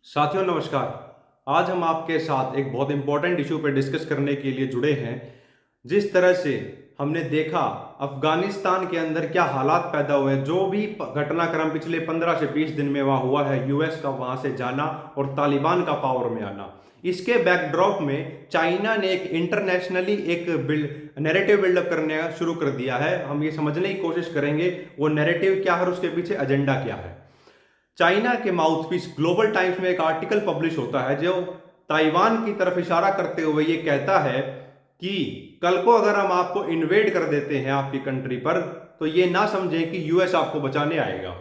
साथियों नमस्कार। आज हम आपके साथ एक बहुत इंपॉर्टेंट इशू पर डिस्कस करने के लिए जुड़े हैं। जिस तरह से हमने देखा अफगानिस्तान के अंदर क्या हालात पैदा हुए, जो भी घटनाक्रम पिछले 15 से 20 दिन में वहां हुआ है, यूएस का वहां से जाना और तालिबान का पावर में आना, इसके बैकड्रॉप में चाइना ने एक इंटरनेशनली एक नैरेटिव बिल्डअप करने शुरू कर दिया है। हम ये समझने की कोशिश करेंगे वो नैरेटिव क्या है और उसके पीछे एजेंडा क्या है। चाइना के माउथपीस ग्लोबल टाइम्स में एक आर्टिकल पब्लिश होता है जो ताइवान की तरफ इशारा करते हुए ये कहता है कि कल को अगर हम आपको इन्वेड कर देते हैं आपकी कंट्री पर, तो ये ना समझें कि यूएस आपको बचाने आएगा।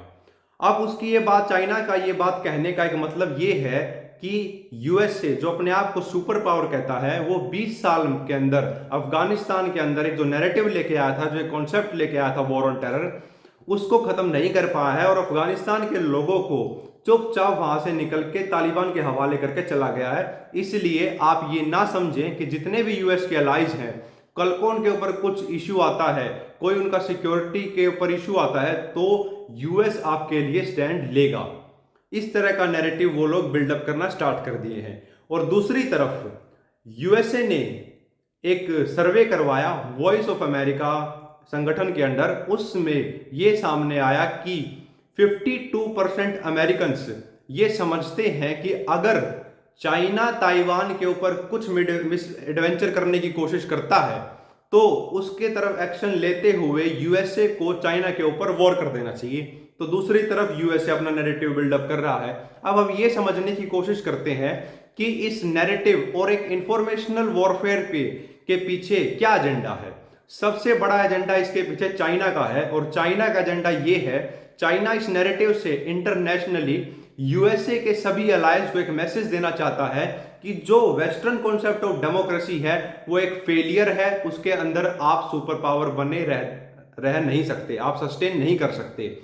अब उसकी ये बात, चाइना का ये बात कहने का एक मतलब ये है कि यूएस से जो अपने आप को सुपर पावर कहता है, वो 20 साल के अंदर अफगानिस्तान के अंदर एक जो नैरेटिव लेके आया था, जो एक कॉन्सेप्ट लेके आया था वॉर ऑन टेरर, उसको खत्म नहीं कर पाया है और अफगानिस्तान के लोगों को चुपचाप वहां से निकल के तालिबान के हवाले करके चला गया है। इसलिए आप ये ना समझें कि जितने भी यूएस के अलाइज हैं, कल को उनके ऊपर कुछ इश्यू आता है, कोई उनका सिक्योरिटी के ऊपर इश्यू आता है, तो यूएस आपके लिए स्टैंड लेगा। इस तरह का नैरेटिव वो लोग बिल्डअप करना स्टार्ट कर दिए हैं। और दूसरी तरफ यूएसए ने एक सर्वे करवाया वॉइस ऑफ अमेरिका संगठन के अंडर, उसमें यह सामने आया कि 52% अमेरिकन्स ये समझते हैं कि अगर चाइना ताइवान के ऊपर कुछ मिस एडवेंचर करने की कोशिश करता है तो उसके तरफ एक्शन लेते हुए यूएसए को चाइना के ऊपर वॉर कर देना चाहिए। तो दूसरी तरफ यूएसए अपना नैरेटिव बिल्डअप कर रहा है। अब हम ये समझने की कोशिश करते हैं कि इस नैरेटिव और एक इंफॉर्मेशनल वॉरफेयर के पीछे क्या एजेंडा है। सबसे बड़ा एजेंडा इसके पीछे चाइना का है और चाइना का एजेंडा ये है, चाइना इस नैरेटिव से इंटरनेशनली यूएसए के सभी अलायंस को एक मैसेज देना चाहता है कि जो वेस्टर्न कॉन्सेप्ट ऑफ डेमोक्रेसी है वो एक फेलियर है, उसके अंदर आप सुपर पावर बने रह नहीं सकते, आप सस्टेन नहीं कर सकते।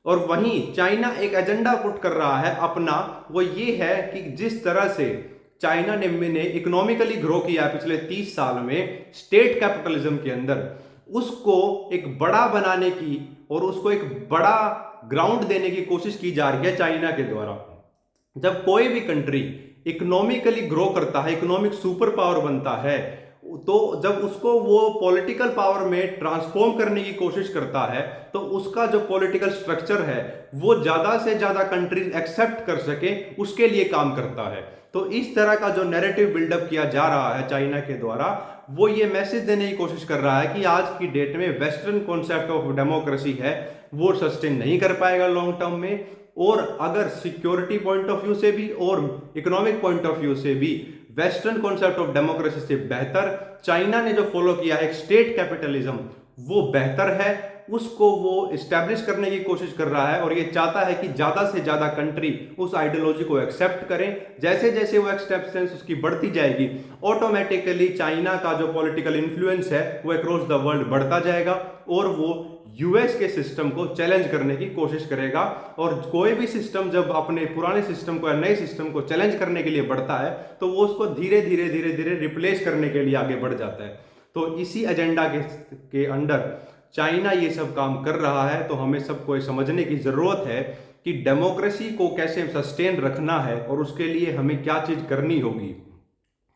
और वहीं चाइना एक एजेंडा पुट कर रहा है अपना, वो ये है कि जिस तरह से चाइना ने इकोनॉमिकली ग्रो किया पिछले 30 साल में स्टेट कैपिटलिज्म के अंदर, उसको एक बड़ा बनाने की और उसको एक बड़ा ग्राउंड देने की कोशिश की जा रही है चाइना के द्वारा। जब कोई भी कंट्री इकोनॉमिकली ग्रो करता है, इकोनॉमिक सुपर पावर बनता है, तो जब उसको वो पॉलिटिकल पावर में ट्रांसफॉर्म करने की कोशिश करता है तो उसका जो पॉलिटिकल स्ट्रक्चर है वो ज्यादा से ज्यादा कंट्रीज एक्सेप्ट कर सके, उसके लिए काम करता है। तो इस तरह का जो नैरेटिव बिल्डअप किया जा रहा है चाइना के द्वारा, वो ये मैसेज देने की कोशिश कर रहा है कि आज की डेट में वेस्टर्न कॉन्सेप्ट ऑफ डेमोक्रेसी है वो सस्टेन नहीं कर पाएगा लॉन्ग टर्म में, और अगर सिक्योरिटी पॉइंट ऑफ व्यू से भी और इकोनॉमिक पॉइंट ऑफ व्यू से भी वेस्टर्न कॉन्सेप्ट ऑफ डेमोक्रेसी से बेहतर चाइना ने जो फॉलो किया है एक स्टेट कैपिटलिज्म, वो बेहतर है। उसको वो इस्टेब्लिश करने की कोशिश कर रहा है और ये चाहता है कि ज्यादा से ज्यादा कंट्री उस आइडियोलॉजी को एक्सेप्ट करें। जैसे जैसे वो एक्सेप्टेंस उसकी बढ़ती जाएगी, ऑटोमेटिकली चाइना का जो पॉलिटिकल इन्फ्लुएंस है वो अक्रॉस द वर्ल्ड बढ़ता जाएगा और वो यूएस के सिस्टम को चैलेंज करने की कोशिश करेगा। और कोई भी सिस्टम जब अपने पुराने सिस्टम को या नए सिस्टम को चैलेंज करने के लिए बढ़ता है तो वो उसको धीरे धीरे धीरे धीरे रिप्लेस करने के लिए आगे बढ़ जाता है। तो इसी एजेंडा के अंडर चाइना ये सब काम कर रहा है। तो हमें सबको ये समझने की जरूरत है कि डेमोक्रेसी को कैसे सस्टेन रखना है और उसके लिए हमें क्या चीज करनी होगी।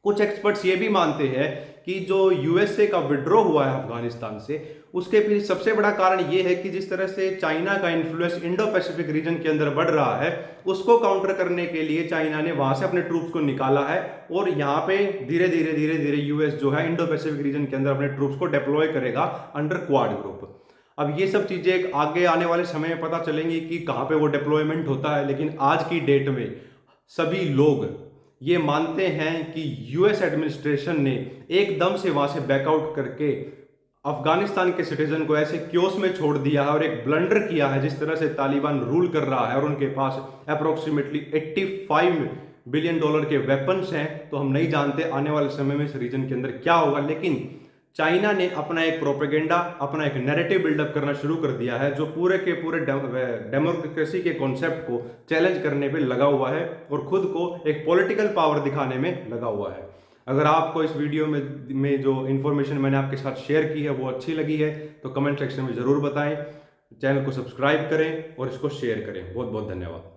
कुछ एक्सपर्ट्स ये भी मानते हैं कि जो यूएसए का विड्रॉ हुआ है अफगानिस्तान से, उसके पीछे सबसे बड़ा कारण ये है कि जिस तरह से चाइना का इन्फ्लुएंस इंडो पैसिफिक रीजन के अंदर बढ़ रहा है, उसको काउंटर करने के लिए चाइना ने वहां से अपने ट्रूप्स को निकाला है और यहाँ पे धीरे धीरे धीरे धीरे यूएस जो है इंडो पैसिफिक रीजन के अंदर अपने ट्रूप्स को डिप्लॉय करेगा अंडर क्वाड ग्रुप। अब ये सब चीजें आगे आने वाले समय में पता चलेंगी कि कहाँ पे वो डिप्लॉयमेंट होता है, लेकिन आज की डेट में सभी लोग ये मानते हैं कि यूएस एडमिनिस्ट्रेशन ने एकदम से वहां से बैकआउट करके अफगानिस्तान के सिटीजन को ऐसे क्योस में छोड़ दिया है और एक ब्लंडर किया है। जिस तरह से तालिबान रूल कर रहा है और उनके पास अप्रोक्सीमेटली $85 बिलियन के वेपन्स हैं, तो हम नहीं जानते आने वाले समय में इस रीजन के अंदर क्या होगा। लेकिन चाइना ने अपना एक प्रोपेगेंडा, अपना एक नैरेटिव बिल्डअप करना शुरू कर दिया है जो पूरे के पूरे डेमोक्रेसी के कॉन्सेप्ट को चैलेंज करने पे लगा हुआ है और खुद को एक पॉलिटिकल पावर दिखाने में लगा हुआ है। अगर आपको इस वीडियो में जो इन्फॉर्मेशन मैंने आपके साथ शेयर की है वो अच्छी लगी है तो कमेंट सेक्शन में ज़रूर बताएं, चैनल को सब्सक्राइब करें और इसको शेयर करें। बहुत बहुत धन्यवाद।